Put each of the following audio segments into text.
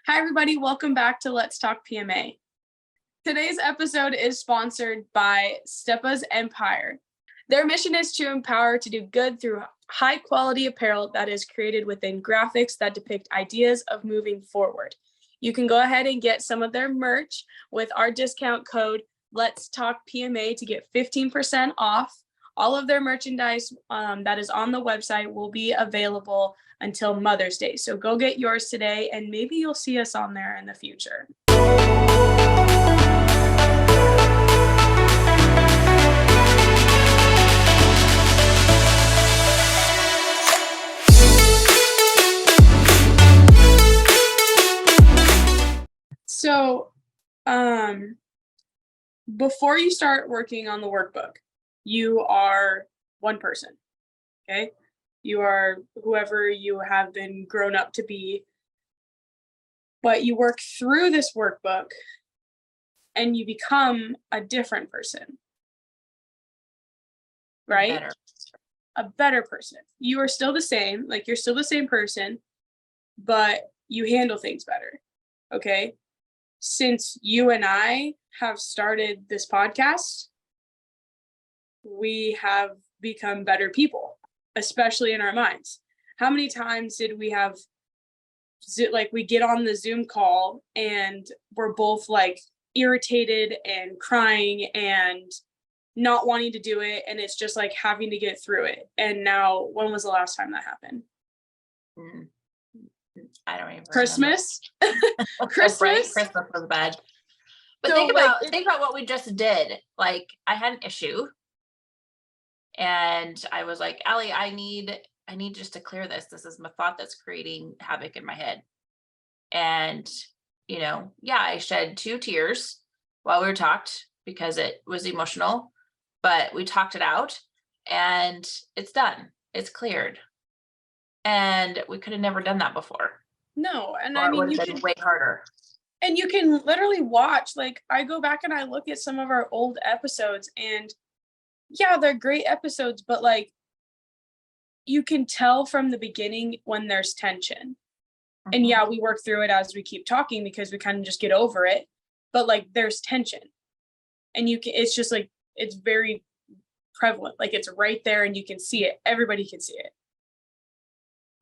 Hi, everybody. Welcome back to Let's Talk PMA. Today's episode is sponsored by Stepa's Empire. Their mission is to empower to do good through high-quality apparel that is created within graphics that depict ideas of moving forward. You can go ahead and get some of their merch with our discount code Let's Talk PMA to get 15% off. All of their merchandise that is on the website will be available until Mother's Day. So go get yours today, and maybe you'll see us on there in the future. So, before you start working on the workbook, you are one person, okay? You are whoever you have been grown up to be, but you work through this workbook and you become a different person, right? A better person. You are still the same, like you're still the same person, but you handle things better, okay? Since you and I have started this podcast, we have become better people, especially in our minds. How many times did we have, like, we get on the Zoom call and we're both like irritated and crying and not wanting to do it, and it's just like having to get through it. And now, when was the last time that happened? I don't even Christmas. Christmas. Right? Christmas was bad. But So, think about what we just did. Like, I had an issue and I was like, Allie, I need just to clear this. This is my thought that's creating havoc in my head. And, I shed 2 tears while we talked because it was emotional, but we talked it out and it's done. It's cleared. And we could have never done that before. No, and or I mean, you can way harder. And you can literally watch, like, I go back and I look at some of our old episodes, and yeah, they're great episodes, but like, you can tell from the beginning when there's tension. Mm-hmm. And yeah, we work through it as we keep talking because we kind of just get over it, but like, there's tension, and it's just like, it's very prevalent. Like, it's right there and you can see it. Everybody can see it.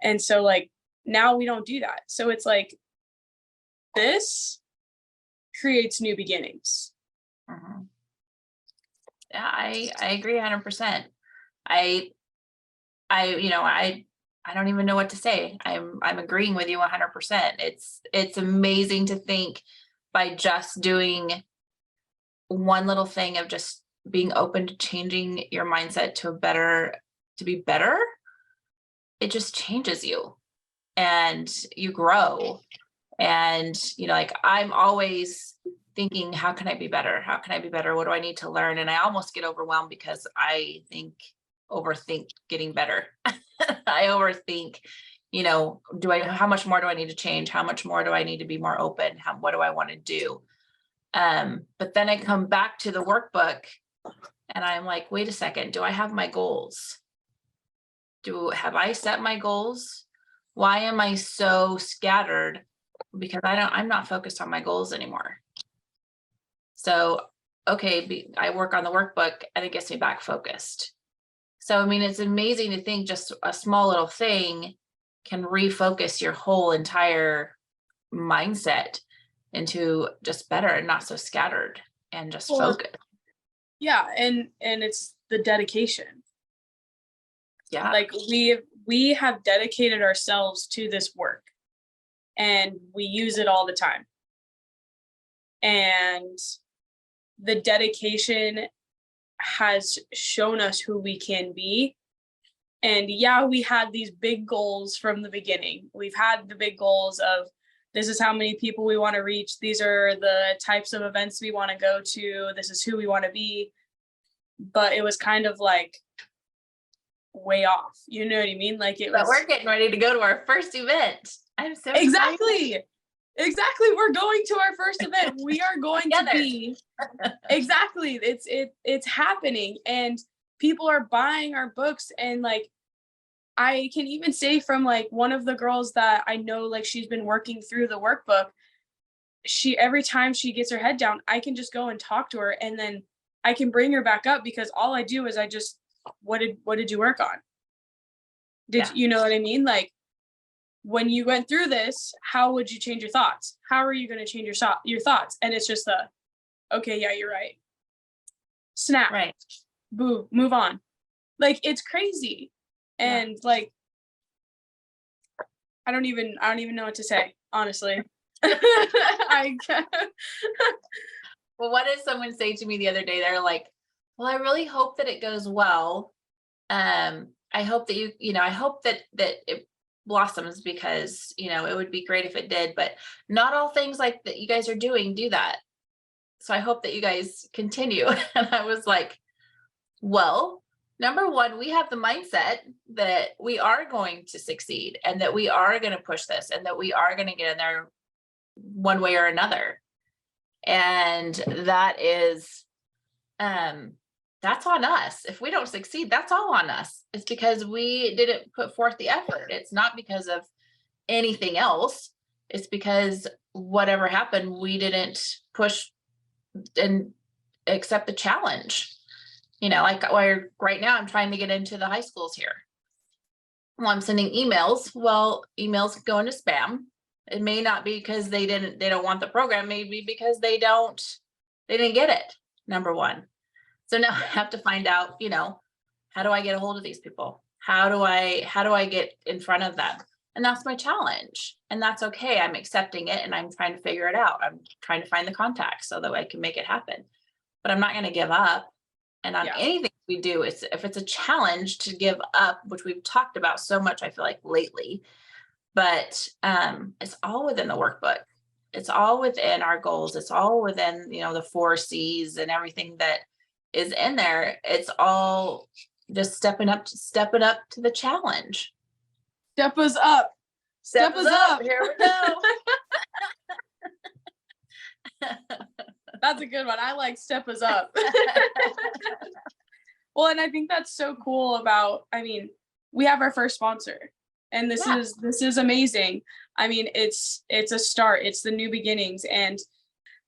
And so like, now we don't do that. So it's like, this creates new beginnings. Mm-hmm. Yeah, I agree 100%. I don't even know what to say. I'm agreeing with you 100%. It's amazing to think by just doing one little thing of just being open to changing your mindset to be better. It just changes you and you grow. And, like, I'm always thinking, how can I be better? How can I be better? What do I need to learn? And I almost get overwhelmed because I overthink getting better. I overthink, how much more do I need to change? How much more do I need to be more open? What do I want to do? But then I come back to the workbook and I'm like, wait a second, do I have my goals? Have I set my goals? Why am I so scattered? Because I'm not focused on my goals anymore. So, okay, I work on the workbook and it gets me back focused. So, I mean, it's amazing to think just a small little thing can refocus your whole entire mindset into just better and not so scattered and just focused. Yeah. And it's the dedication. Yeah. Like, we have dedicated ourselves to this work. And we use it all the time. And the dedication has shown us who we can be. And yeah, we had these big goals from the beginning. We've had the big goals of, this is how many people we want to reach. These are the types of events we want to go to. This is who we want to be. But it was kind of like way off. You know what I mean? Like, but we're getting ready to go to our first event. I'm so excited. Exactly. We're going to our first event. We are going to be exactly. It's happening, and people are buying our books, and like, I can even say from like one of the girls that I know, like she's been working through the workbook, she every time she gets her head down, I can just go and talk to her and then I can bring her back up because all I do is I just what did you work on? Did Yeah. you know what I mean? Like when you went through this, how would you change your thoughts? How are you going to change your thoughts? And it's just the okay, yeah, you're right. Snap, Right. boo, move on. Like it's crazy. Yeah. And like I don't even know what to say, honestly. I can't. Well, what did someone say to me the other day? They're like, well, I really hope that it goes well. I hope that I hope that it blossoms because, it would be great if it did, but not all things like that you guys are doing do that. So I hope that you guys continue. And I was like, well, number one, we have the mindset that we are going to succeed and that we are going to push this and that we are going to get in there one way or another. And that is, that's on us. If we don't succeed, that's all on us. It's because we didn't put forth the effort. It's not because of anything else. It's because whatever happened, we didn't push and accept the challenge. Like right now I'm trying to get into the high schools here. Well, I'm sending emails. Well, emails go into spam. It may not be because they don't want the program, maybe because they didn't get it, number one. So now I have to find out, how do I get a hold of these people? How do I get in front of them? And that's my challenge. And that's okay. I'm accepting it and I'm trying to figure it out. I'm trying to find the contacts so that I can make it happen. But I'm not going to give up. And on Yeah. anything we do, if it's a challenge to give up, which we've talked about so much, I feel like lately, but it's all within the workbook. It's all within our goals. It's all within, the 4 C's and everything that is in there. It's all just stepping up to the challenge. Step us up. Step us up. Here we go. That's a good one. I like step us up. Well, and I think that's so cool about, we have our first sponsor and this is amazing. It's a start. It's the new beginnings. And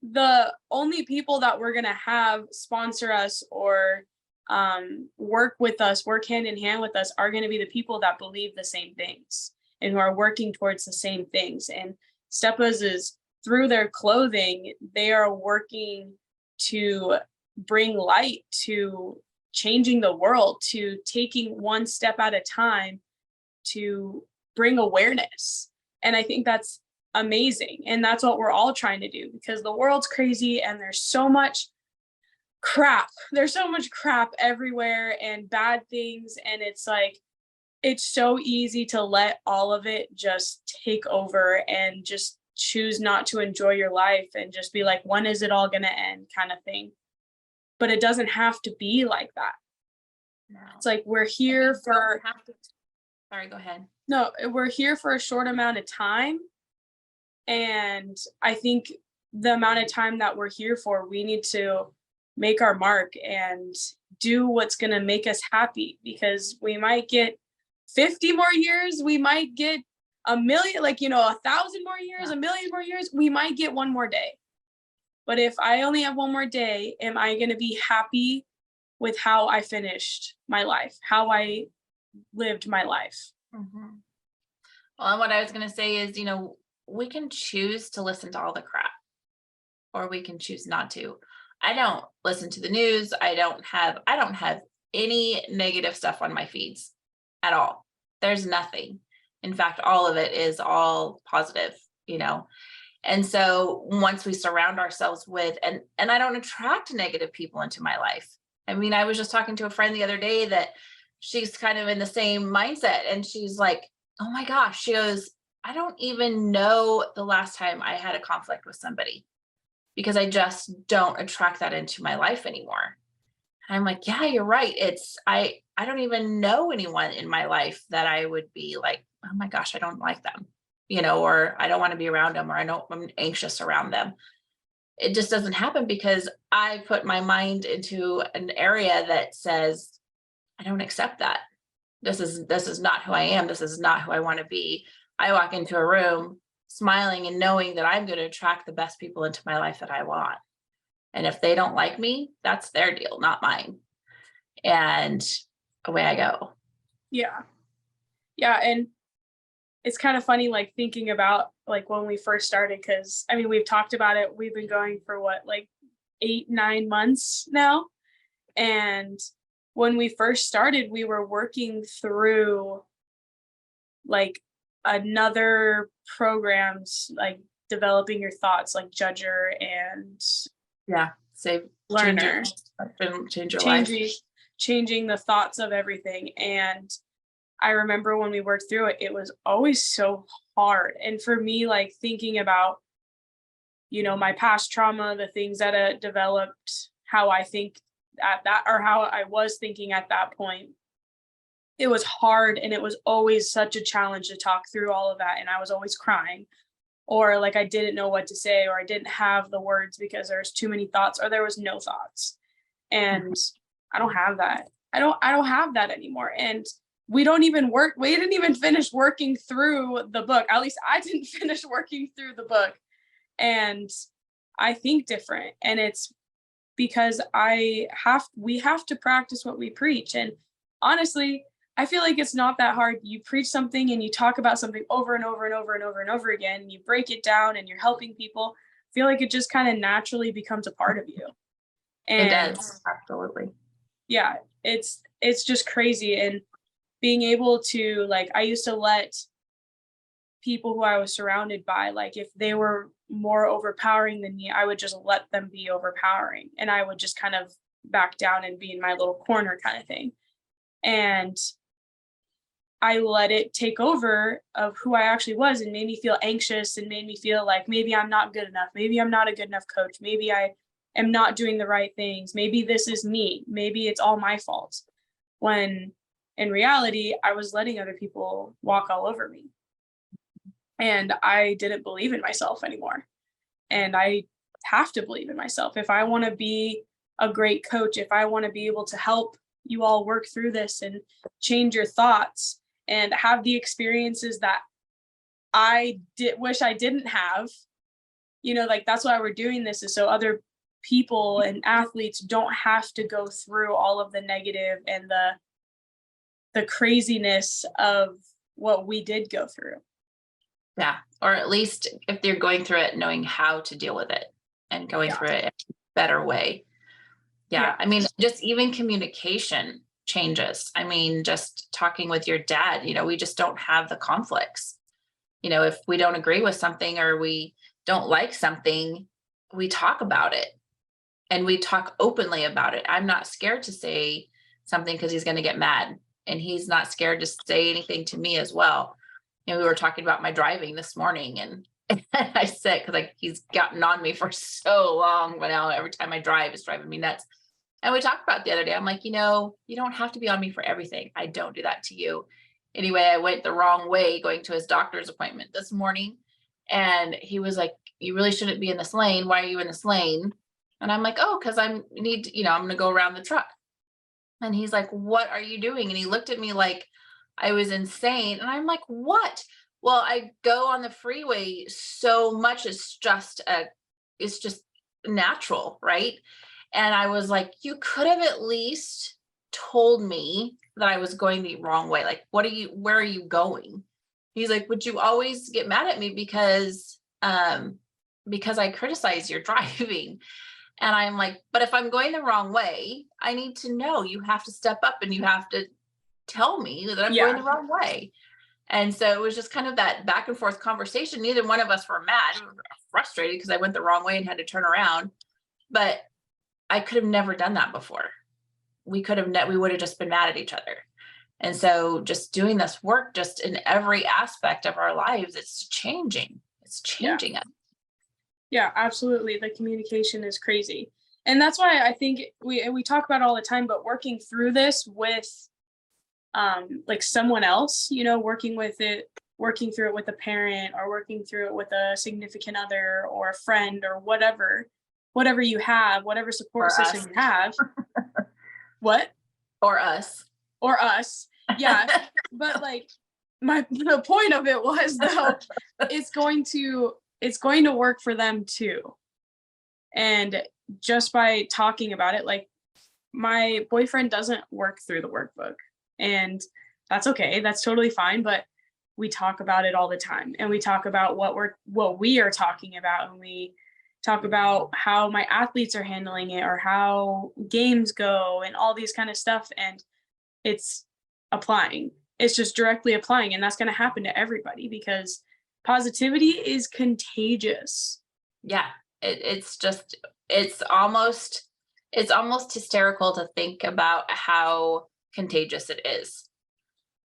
the only people that we're going to have sponsor us or work with us, work hand in hand with us are going to be the people that believe the same things and who are working towards the same things. And Steppas is through their clothing, they are working to bring light to changing the world, to taking one step at a time to bring awareness. And I think that's amazing. And that's what we're all trying to do because the world's crazy and there's so much crap. There's so much crap everywhere and bad things. And it's like, it's so easy to let all of it just take over and just choose not to enjoy your life and just be like, when is it all going to end kind of thing. But it doesn't have to be like that. No. It's like we're here for. Sorry, go ahead. No, we're here for a short amount of time. And I think the amount of time that we're here for, we need to make our mark and do what's going to make us happy because we might get 50 more years. We might get a million, 1,000 more years, a million more years. We might get one more day. But if I only have one more day, am I going to be happy with how I finished my life, how I lived my life? Mm-hmm. Well, and what I was going to say is, we can choose to listen to all the crap or we can choose not to. I don't listen to the news. I don't have any negative stuff on my feeds at all. There's nothing. In fact, all of it is all positive, And so once we surround ourselves with, and I don't attract negative people into my life. I was just talking to a friend the other day that she's kind of in the same mindset and she's like, oh my gosh, she goes, I don't even know the last time I had a conflict with somebody because I just don't attract that into my life anymore. And I'm like, yeah, you're right. I don't even know anyone in my life that I would be like, oh my gosh, I don't like them, or I don't want to be around them, or I'm anxious around them. It just doesn't happen because I put my mind into an area that says, I don't accept that. This is not who I am. This is not who I want to be. I walk into a room smiling and knowing that I'm going to attract the best people into my life that I want. And if they don't like me, that's their deal, not mine. And away I go. Yeah. Yeah. And it's kind of funny, like thinking about like when we first started, because I mean, we've talked about it. We've been going for what, like 8, 9 months now. And when we first started, we were working through like another programs, like developing your thoughts, like Judger and Yeah. Save, change Learner, your, change your life. changing changing the thoughts of everything. And I remember when we worked through it, it was always so hard. And for me, like thinking about, my past trauma, the things that developed how I think at that, or how I was thinking at that point, it was hard. And it was always such a challenge to talk through all of that. And I was always crying, or like I didn't know what to say, or I didn't have the words because there's too many thoughts, or there was no thoughts. Mhm. And I don't have that. I don't have that anymore. And we didn't even finish working through the book. At least I didn't finish working through the book. And I think different. And it's because we have to practice what we preach. And honestly, I feel like it's not that hard. You preach something and you talk about something over and over and over and over and over again, and you break it down and you're helping people. I feel like it just kind of naturally becomes a part of you. It And does. Absolutely. yeah, it's just crazy. And being able to, like, I used to let people who I was surrounded by, like, if they were more overpowering than me, I would just let them be overpowering, and I would just kind of back down and be in my little corner kind of thing. And I let it take over of who I actually was, and made me feel anxious, and made me feel like maybe I'm not good enough. Maybe I'm not a good enough coach. Maybe I am not doing the right things. Maybe this is me. Maybe it's all my fault. When in reality, I was letting other people walk all over me. And I didn't believe in myself anymore. And I have to believe in myself. If I want to be a great coach, if I want to be able to help you all work through this and change your thoughts and have the experiences that I did wish I didn't have, like that's why we're doing this, is so other people and athletes don't have to go through all of the negative and the craziness of what we did go through. Yeah. Or at least if they're going through it, knowing how to deal with it and going Yeah. through it in a better way. Yeah. Yeah. I mean, just even communication changes. I mean, just talking with your dad, we just don't have the conflicts. If we don't agree with something or we don't like something, we talk about it and we talk openly about it. I'm not scared to say something because he's going to get mad, and he's not scared to say anything to me as well. We were talking about my driving this morning, and I said, because like he's gotten on me for so long, but now every time I drive, it's driving me nuts. And we talked about it the other day. I'm like, you don't have to be on me for everything. I don't do that to you. Anyway, I went the wrong way going to his doctor's appointment this morning. And he was like, you really shouldn't be in this lane. Why are you in this lane? And I'm like, oh, because I'm going to go around the truck. And he's like, what are you doing? And he looked at me like I was insane. And I'm like, what? Well, I go on the freeway so much. It's just natural, right? And I was like, you could have at least told me that I was going the wrong way. Like, where are you going? He's like, would you always get mad at me because I criticize your driving? And I'm like, but if I'm going the wrong way, I need to know. You have to step up and you have to tell me that I'm going Yeah. the wrong way. And so it was just kind of that back and forth conversation. Neither one of us were mad. We were frustrated because I went the wrong way and had to turn around. But I could have never done that before. We would have just been mad at each other. And so just doing this work, just in every aspect of our lives, it's changing. It's Yeah. changing us. Yeah, absolutely. The communication is crazy. And that's why I think we talk about it all the time, but working through this with like someone else, working through it with a parent, or working through it with a significant other or a friend, or whatever you have, whatever support Or system us. you have. What? Or us. Or us. Yeah, but like the point of it was though, it's going to work for them too. And just by talking about it, like my boyfriend doesn't work through the workbook, and that's okay. That's totally fine, but we talk about it all the time, and we talk about what we are talking about, and we talk about how my athletes are handling it or how games go and all these kind of stuff, and it's applying. It's just directly applying, and that's going to happen to everybody because positivity is contagious. Yeah, it's just it's almost hysterical to think about how contagious it is.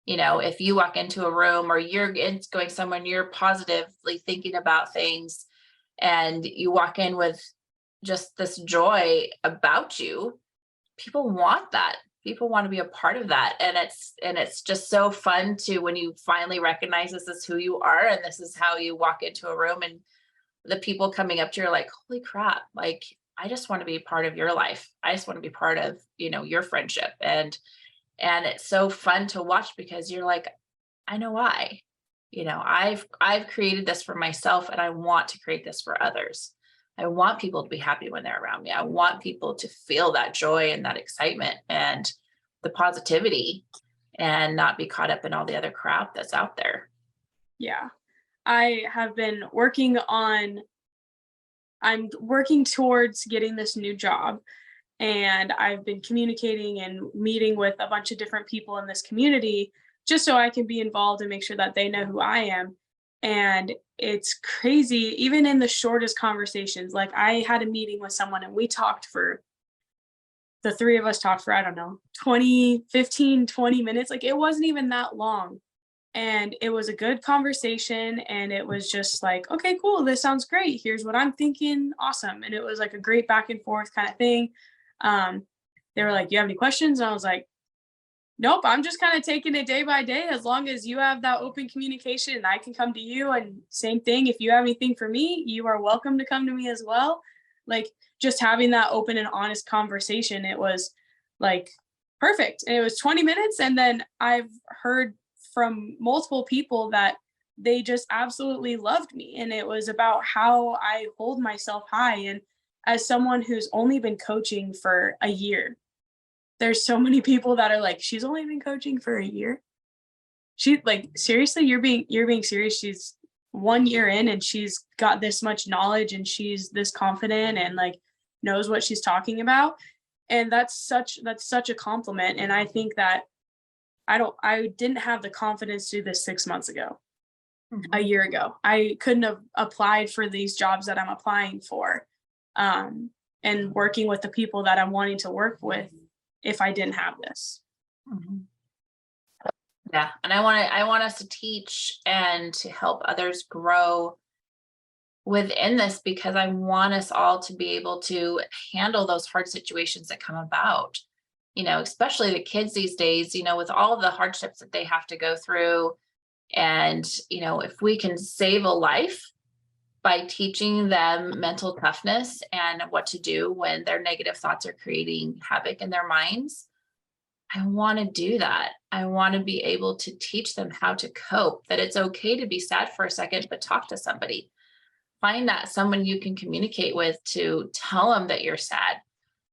If you walk into a room or going somewhere and you're positively thinking about things and you walk in with just this joy about you, people want that. People want to be a part of that. And it's just so fun to when you finally recognize this is who you are and this is how you walk into a room and the people coming up to you are like, holy crap, like I just want to be part of your life. I just want to be part of, your friendship. And it's so fun to watch because you're like, I know why. I've created this for myself and I want to create this for others. I want people to be happy when they're around me. I want people to feel that joy and that excitement and the positivity and not be caught up in all the other crap that's out there. Yeah. I have been I'm working towards getting this new job, and I've been communicating and meeting with a bunch of different people in this community just so I can be involved and make sure that they know who I am. And it's crazy, even in the shortest conversations. Like I had a meeting with someone and the three of us talked for, I don't know, 20 minutes. Like it wasn't even that long. And it was a good conversation. And it was just like, okay, cool. This sounds great. Here's what I'm thinking. Awesome. And it was like a great back and forth kind of thing. Um, they were like, "Do you have any questions?" And I was like, "Nope, I'm just kind of taking it day by day. As long as you have that open communication and I can come to you. And same thing, if you have anything for me, you are welcome to come to me as well." Like just having that open and honest conversation, it was like perfect. And it was 20 minutes. And then I've heard from multiple people that they just absolutely loved me. And it was about how I hold myself high. And as someone who's only been coaching for a year, there's so many people that are like, she's only been coaching for a year. She like seriously, you're being serious. She's 1 year in and she's got this much knowledge and she's this confident and like knows what she's talking about. And that's such a compliment. And I think that I didn't have the confidence to do this 6 months ago, a Mhm. year ago. I couldn't have applied for these jobs that I'm applying for, and working with the people that I'm wanting to work with if I didn't have this. Mhm. Yeah, and I want us to teach and to help others grow within this because I want us all to be able to handle those hard situations that come about. Especially the kids these days, with all of the hardships that they have to go through. And, if we can save a life by teaching them mental toughness and what to do when their negative thoughts are creating havoc in their minds, I want to do that. I want to be able to teach them how to cope, that it's okay to be sad for a second, but talk to somebody. Find that someone you can communicate with to tell them that you're sad,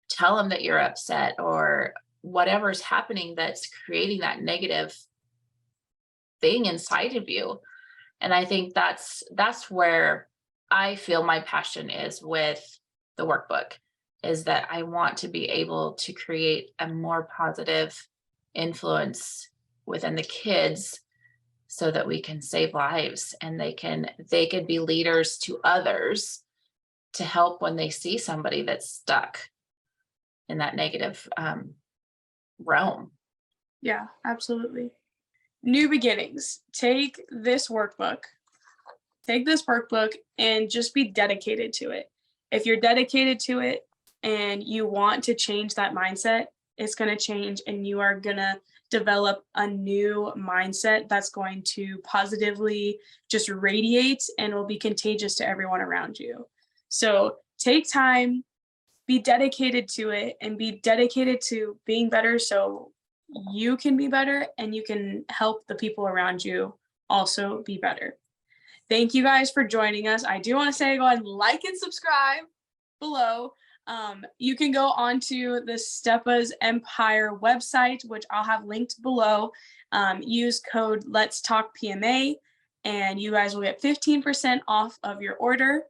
tell them that you're upset, or whatever's happening that's creating that negative thing inside of you. And I think that's where I feel my passion is with the workbook, is that I want to be able to create a more positive influence within the kids so that we can save lives and they can be leaders to others to help when they see somebody that's stuck in that negative realm. Yeah, absolutely. New beginnings. Take this workbook and just be dedicated to it. If you're dedicated to it and you want to change that mindset, it's going to change and you are going to develop a new mindset that's going to positively just radiate and will be contagious to everyone around you. So take time, be dedicated to it, and be dedicated to being better so you can be better and you can help the people around you also be better. Thank you guys for joining us. I do want to say go ahead and like and subscribe below. You can go onto the Steppa's Empire website, which I'll have linked below. Use code Let's Talk PMA, and you guys will get 15% off of your order.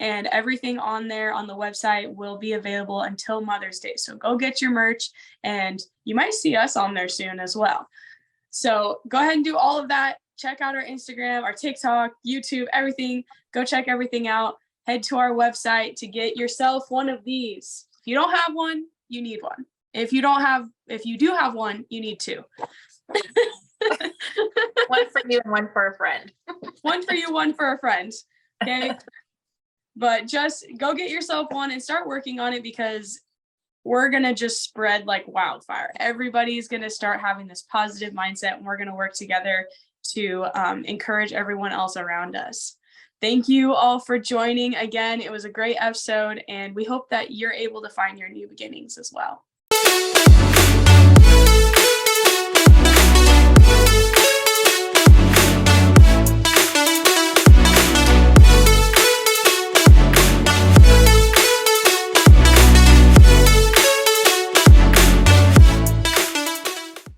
And everything on there on the website will be available until Mother's Day. So go get your merch, and you might see us on there soon as well. So go ahead and do all of that. Check out our Instagram, our TikTok, YouTube, everything. Go check everything out. Head to our website to get yourself one of these. If you don't have one, you need one. If you do have one, you need two. One for you and one for a friend. One for you, one for a friend. Okay. But just go get yourself one and start working on it, because we're going to just spread like wildfire. Everybody's going to start having this positive mindset, and we're going to work together to encourage everyone else around us. Thank you all for joining again. It was a great episode, and we hope that you're able to find your new beginnings as well.